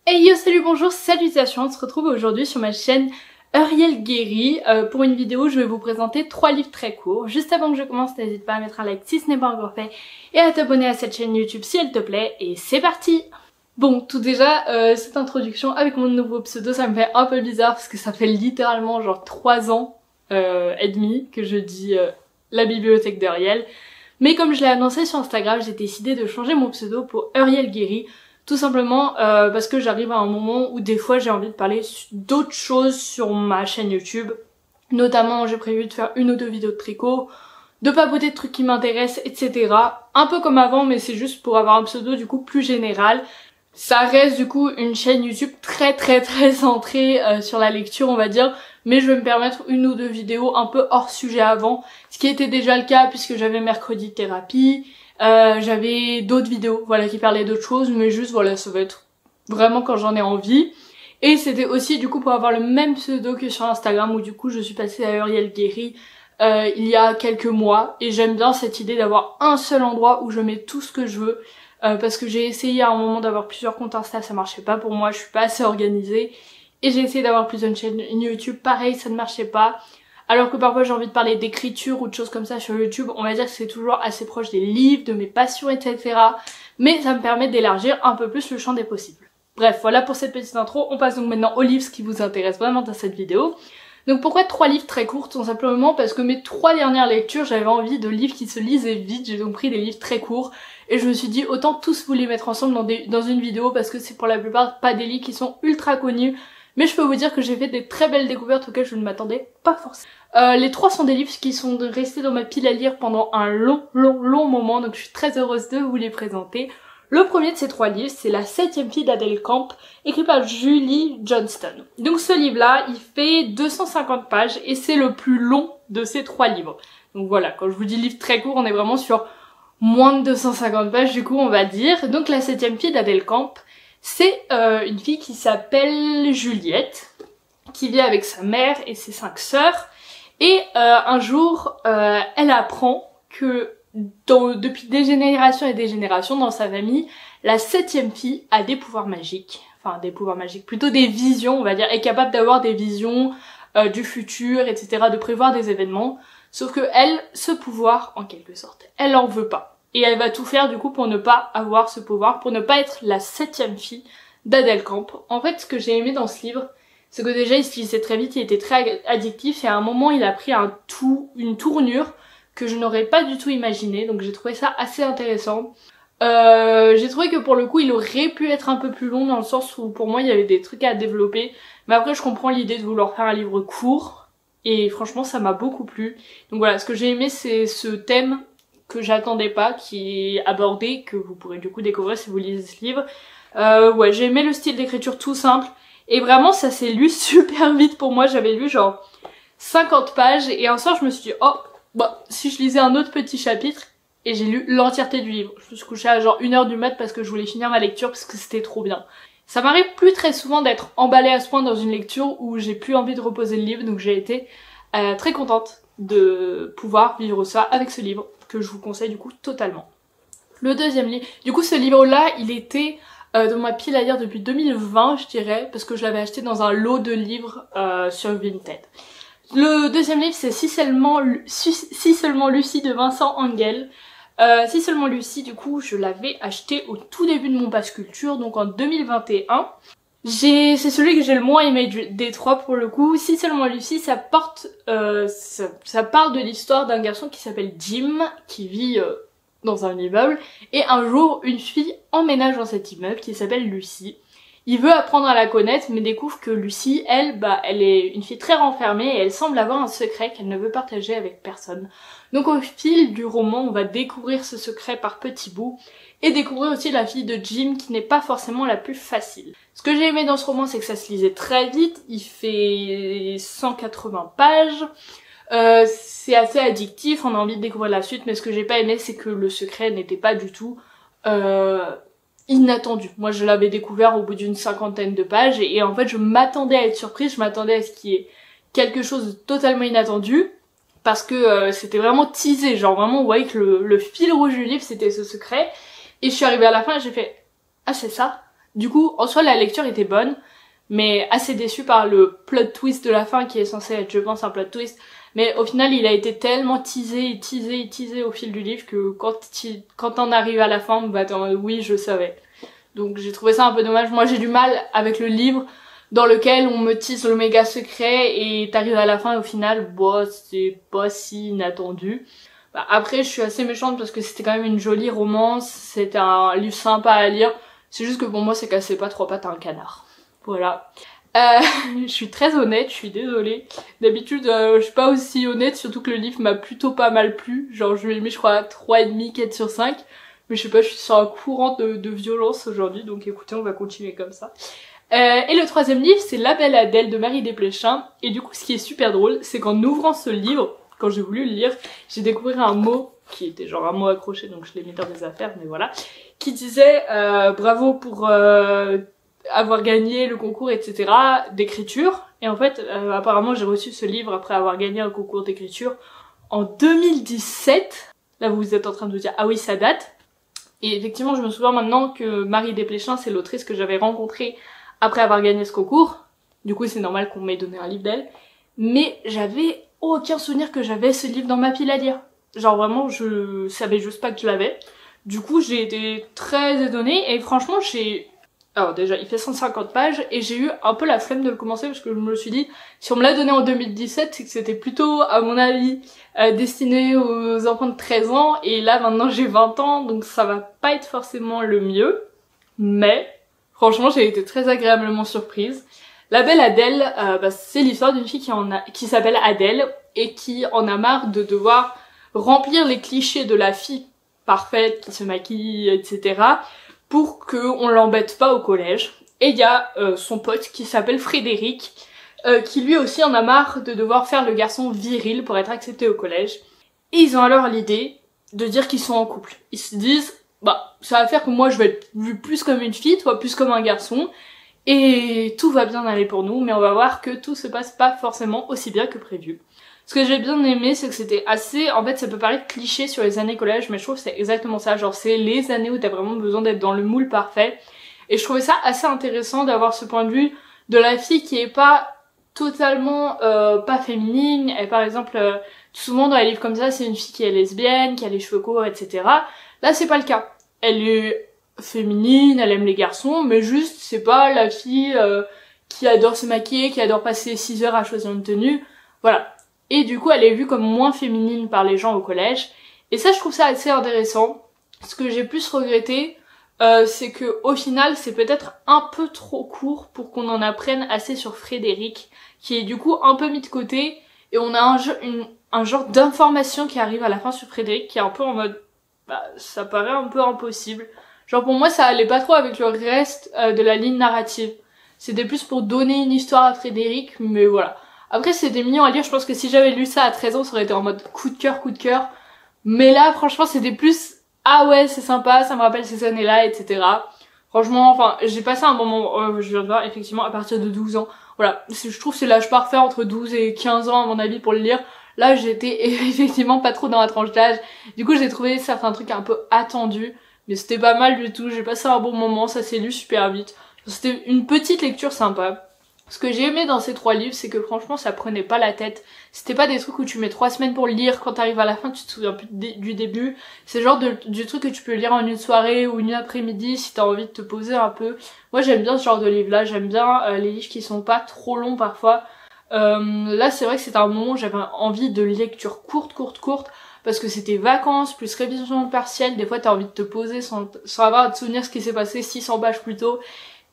Hey yo, salut, bonjour, salutations, on se retrouve aujourd'hui sur ma chaîne Euriel Guéry. Pour une vidéo, je vais vous présenter 3 livres très courts. Juste avant que je commence, n'hésite pas à mettre un like si ce n'est pas encore fait et à t'abonner à cette chaîne YouTube si elle te plaît. Et c'est parti! Bon, tout déjà, cette introduction avec mon nouveau pseudo, ça me fait un peu bizarre parce que ça fait littéralement genre 3 ans et demi que je dis la bibliothèque d'Euriel. Mais comme je l'ai annoncé sur Instagram, j'ai décidé de changer mon pseudo pour Euriel Guéry. Tout simplement parce que j'arrive à un moment où des fois j'ai envie de parler d'autres choses sur ma chaîne YouTube. Notamment j'ai prévu de faire 1 ou 2 vidéos de tricot, de papoter de trucs qui m'intéressent, etc. Un peu comme avant, mais c'est juste pour avoir un pseudo du coup plus général. Ça reste du coup une chaîne YouTube très centrée sur la lecture, on va dire. Mais je vais me permettre 1 ou 2 vidéos un peu hors sujet avant. Ce qui était déjà le cas puisque j'avais mercredi de thérapie. J'avais d'autres vidéos voilà qui parlaient d'autres choses, mais juste voilà, ça va être vraiment quand j'en ai envie. Et c'était aussi du coup pour avoir le même pseudo que sur Instagram où du coup je suis passée à Euriel Guéry il y a quelques mois, et j'aime bien cette idée d'avoir un seul endroit où je mets tout ce que je veux parce que j'ai essayé à un moment d'avoir plusieurs comptes Insta, ça marchait pas pour moi, je suis pas assez organisée, et j'ai essayé d'avoir plusieurs chaînes YouTube, pareil, ça ne marchait pas. Alors que parfois j'ai envie de parler d'écriture ou de choses comme ça sur YouTube, on va dire que c'est toujours assez proche des livres, de mes passions, etc. Mais ça me permet d'élargir un peu plus le champ des possibles. Bref, voilà pour cette petite intro. On passe donc maintenant aux livres, ce qui vous intéresse vraiment dans cette vidéo. Donc pourquoi 3 livres très courts? Tout simplement parce que mes 3 dernières lectures, j'avais envie de livres qui se lisaient vite, j'ai donc pris des livres très courts. Et je me suis dit autant tous vous les mettre ensemble dans une vidéo parce que c'est pour la plupart pas des livres qui sont ultra connus. Mais je peux vous dire que j'ai fait des très belles découvertes auxquelles je ne m'attendais pas forcément. Les 3 sont des livres qui sont restés dans ma pile à lire pendant un long moment, donc je suis très heureuse de vous les présenter. Le premier de ces 3 livres, c'est La 7e fille d'Adèle Camp, écrit par Julie Johnston. Donc ce livre-là, il fait 250 pages et c'est le plus long de ces 3 livres. Donc voilà, quand je vous dis livre très court, on est vraiment sur moins de 250 pages du coup, on va dire. Donc La 7e fille d'Adèle Camp, c'est une fille qui s'appelle Juliette, qui vit avec sa mère et ses 5 sœurs. Et un jour, elle apprend que depuis des générations et des générations dans sa famille, la 7e fille a des pouvoirs magiques. Enfin, des pouvoirs magiques, plutôt des visions, on va dire, est capable d'avoir des visions du futur, etc., de prévoir des événements. Sauf que elle, ce pouvoir, en quelque sorte, elle en veut pas. Et elle va tout faire du coup pour ne pas avoir ce pouvoir, pour ne pas être la 7e fille d'Adèle Camp. En fait, ce que j'ai aimé dans ce livre, c'est que déjà il se lisait très vite, il était très addictif, et à un moment il a pris une tournure que je n'aurais pas du tout imaginé, donc j'ai trouvé ça assez intéressant. J'ai trouvé que pour le coup il aurait pu être un peu plus long dans le sens où pour moi il y avait des trucs à développer, mais après je comprends l'idée de vouloir faire un livre court, et franchement ça m'a beaucoup plu. Donc voilà, ce que j'ai aimé c'est ce thème que j'attendais pas, qui est abordé, que vous pourrez du coup découvrir si vous lisez ce livre. Ouais, j'ai aimé le style d'écriture tout simple, et vraiment ça s'est lu super vite pour moi. J'avais lu genre 50 pages et un soir je me suis dit oh bah si je lisais un autre petit chapitre, et j'ai lu l'entièreté du livre. Je me suis couchée à genre 1h du mat parce que je voulais finir ma lecture parce que c'était trop bien. Ça m'arrive plus très souvent d'être emballée à ce point dans une lecture où j'ai plus envie de reposer le livre, donc j'ai été très contente de pouvoir vivre ça avec ce livre que je vous conseille du coup totalement. Le deuxième livre, du coup ce livre là il était dans ma pile à lire depuis 2020 je dirais, parce que je l'avais acheté dans un lot de livres sur Vinted. Le deuxième livre c'est Si seulement Lucie de Vincent Engel. Si seulement Lucie du coup je l'avais acheté au tout début de mon pass culture, donc en 2021. C'est celui que j'ai le moins aimé des 3 pour le coup. Si seulement Lucie, ça parle de l'histoire d'un garçon qui s'appelle Jim, qui vit dans un immeuble, et un jour une fille emménage dans cet immeuble qui s'appelle Lucie. Il veut apprendre à la connaître mais découvre que Lucie, elle est une fille très renfermée et elle semble avoir un secret qu'elle ne veut partager avec personne. Donc au fil du roman, on va découvrir ce secret par petits bouts et découvrir aussi la fille de Jim qui n'est pas forcément la plus facile. Ce que j'ai aimé dans ce roman, c'est que ça se lisait très vite, il fait 180 pages. C'est assez addictif, on a envie de découvrir la suite, mais ce que j'ai pas aimé c'est que le secret n'était pas du tout inattendu. Moi je l'avais découvert au bout d'une 50aine de pages et en fait je m'attendais à être surprise, je m'attendais à ce qu'il y ait quelque chose de totalement inattendu parce que c'était vraiment teasé, genre vraiment vous voyez que le fil rouge du livre c'était ce secret, et je suis arrivée à la fin et j'ai fait ah c'est ça, Du coup, en soi, la lecture était bonne, mais assez déçue par le plot twist de la fin qui est censé être, je pense, un plot twist. Mais au final, il a été tellement teasé au fil du livre que quand on arrive à la fin, bah oui, je savais. Donc j'ai trouvé ça un peu dommage. Moi, j'ai du mal avec le livre dans lequel on me tease le méga secret et t'arrives à la fin et au final, bah, c'est pas si inattendu. Bah, après, je suis assez méchante parce que c'était quand même une jolie romance, c'était un livre sympa à lire. C'est juste que pour moi, c'est cassé pas trois pattes à un canard. Voilà. Je suis très honnête, je suis désolée. D'habitude, je suis pas aussi honnête, surtout que le livre m'a plutôt pas mal plu. Genre, je lui ai mis, je crois, 3,5, 4 sur 5. Mais je sais pas, je suis sur un courant de violence aujourd'hui, donc écoutez, on va continuer comme ça. Et le troisième livre, c'est La Belle Adèle de Marie Desplechin. Et du coup, ce qui est super drôle, c'est qu'en ouvrant ce livre, quand j'ai voulu le lire, j'ai découvert un mot qui était genre un mot accroché, donc je l'ai mis dans mes affaires, mais voilà, qui disait bravo pour avoir gagné le concours, etc. d'écriture. Et en fait, apparemment, j'ai reçu ce livre après avoir gagné un concours d'écriture en 2017. Là, vous êtes en train de vous dire, ah oui, ça date. Et effectivement, je me souviens maintenant que Marie Desplechin, c'est l'autrice que j'avais rencontrée après avoir gagné ce concours. Du coup, c'est normal qu'on m'ait donné un livre d'elle. Mais j'avais aucun souvenir que j'avais ce livre dans ma pile à lire. Genre vraiment, je savais juste pas que je l'avais. Du coup, j'ai été très étonnée et franchement, alors déjà, il fait 150 pages et j'ai eu un peu la flemme de le commencer parce que je me suis dit, si on me l'a donné en 2017, c'est que c'était plutôt, à mon avis, destiné aux enfants de 13 ans et là, maintenant, j'ai 20 ans, donc ça va pas être forcément le mieux. Mais, franchement, j'ai été très agréablement surprise. La Belle Adèle, c'est l'histoire d'une fille qui s'appelle Adèle et qui en a marre de devoir remplir les clichés de la fille parfaite, qui se maquille, etc., pour qu'on l'embête pas au collège. Et il y a son pote qui s'appelle Frédéric, qui lui aussi en a marre de devoir faire le garçon viril pour être accepté au collège. Et ils ont alors l'idée de dire qu'ils sont en couple. Ils se disent, bah, ça va faire que moi je vais être vue plus comme une fille, toi plus comme un garçon, et tout va bien aller pour nous, mais on va voir que tout se passe pas forcément aussi bien que prévu. Ce que j'ai bien aimé, c'est que c'était assez... En fait, ça peut paraître cliché sur les années collège, mais je trouve que c'est exactement ça. Genre, c'est les années où t'as vraiment besoin d'être dans le moule parfait. Et je trouvais ça assez intéressant d'avoir ce point de vue de la fille qui est pas totalement pas féminine. Et par exemple, souvent dans les livres comme ça, c'est une fille qui est lesbienne, qui a les cheveux courts, etc. Là, c'est pas le cas. Elle est féminine, elle aime les garçons, mais juste, c'est pas la fille qui adore se maquiller, qui adore passer 6 heures à choisir une tenue. Voilà. Et du coup, elle est vue comme moins féminine par les gens au collège. Et ça, je trouve ça assez intéressant. Ce que j'ai plus regretté, c'est que au final, c'est peut-être un peu trop court pour qu'on en apprenne assez sur Frédéric, qui est du coup un peu mis de côté. Et on a un genre d'information qui arrive à la fin sur Frédéric, qui est un peu en mode... Bah, ça paraît un peu impossible. Genre pour moi, ça allait pas trop avec le reste de la ligne narrative. C'était plus pour donner une histoire à Frédéric, mais voilà. Après, c'était mignon à lire, je pense que si j'avais lu ça à 13 ans, ça aurait été en mode coup de cœur, coup de cœur. Mais là, franchement, c'était plus, ah ouais, c'est sympa, ça me rappelle ces années-là, etc. Franchement, enfin, j'ai passé un bon moment, je viens de voir, effectivement, à partir de 12 ans. Voilà, je trouve que c'est l'âge parfait entre 12 et 15 ans, à mon avis, pour le lire. Là, j'étais effectivement pas trop dans la tranche d'âge. Du coup, j'ai trouvé certains trucs un peu attendus. Mais c'était pas mal du tout, j'ai passé un bon moment, ça s'est lu super vite. C'était une petite lecture sympa. Ce que j'ai aimé dans ces 3 livres, c'est que franchement ça prenait pas la tête. C'était pas des trucs où tu mets 3 semaines pour le lire, quand t'arrives à la fin tu te souviens plus du début. C'est le genre du truc que tu peux lire en une soirée ou une après-midi si t'as envie de te poser un peu. Moi j'aime bien ce genre de livre là, j'aime bien les livres qui sont pas trop longs parfois. Là c'est vrai que c'était un moment où j'avais envie de lecture courte, parce que c'était vacances, plus révision partielle, des fois t'as envie de te poser sans avoir à te souvenir ce qui s'est passé 600 pages plus tôt.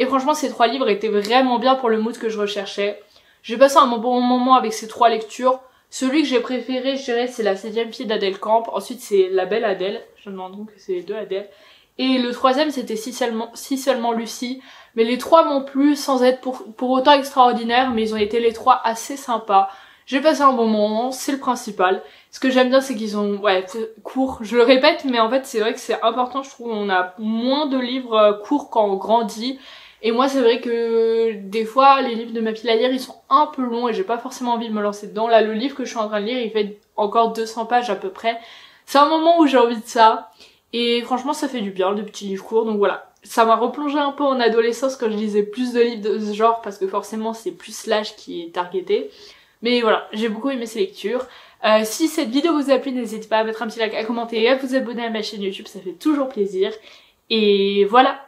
Et franchement, ces 3 livres étaient vraiment bien pour le mood que je recherchais. J'ai passé un bon moment avec ces 3 lectures. Celui que j'ai préféré, je dirais, c'est La 7e fille d'Adèle Camp. Ensuite, c'est La Belle Adèle. Je me demande donc que c'est les 2 Adèle. Et le 3e, c'était Si seulement Lucie. Mais les 3 m'ont plu sans être pour autant extraordinaires, mais ils ont été les 3 assez sympas. J'ai passé un bon moment, c'est le principal. Ce que j'aime bien, c'est qu'ils ont, courts. Je le répète, mais en fait, c'est vrai que c'est important, je trouve. On a moins de livres courts quand on grandit. Et moi, c'est vrai que des fois, les livres de ma pile à lire, ils sont un peu longs et j'ai pas forcément envie de me lancer dedans. Là, le livre que je suis en train de lire, il fait encore 200 pages à peu près. C'est un moment où j'ai envie de ça. Et franchement, ça fait du bien, de petits livres courts. Donc voilà. ça m'a replongé un peu en adolescence quand je lisais plus de livres de ce genre parce que forcément c'est plus l'âge qui est targeté. Mais voilà, j'ai beaucoup aimé ces lectures. Si cette vidéo vous a plu, n'hésitez pas à mettre un petit like, à commenter et à vous abonner à ma chaîne YouTube, ça fait toujours plaisir. Et voilà.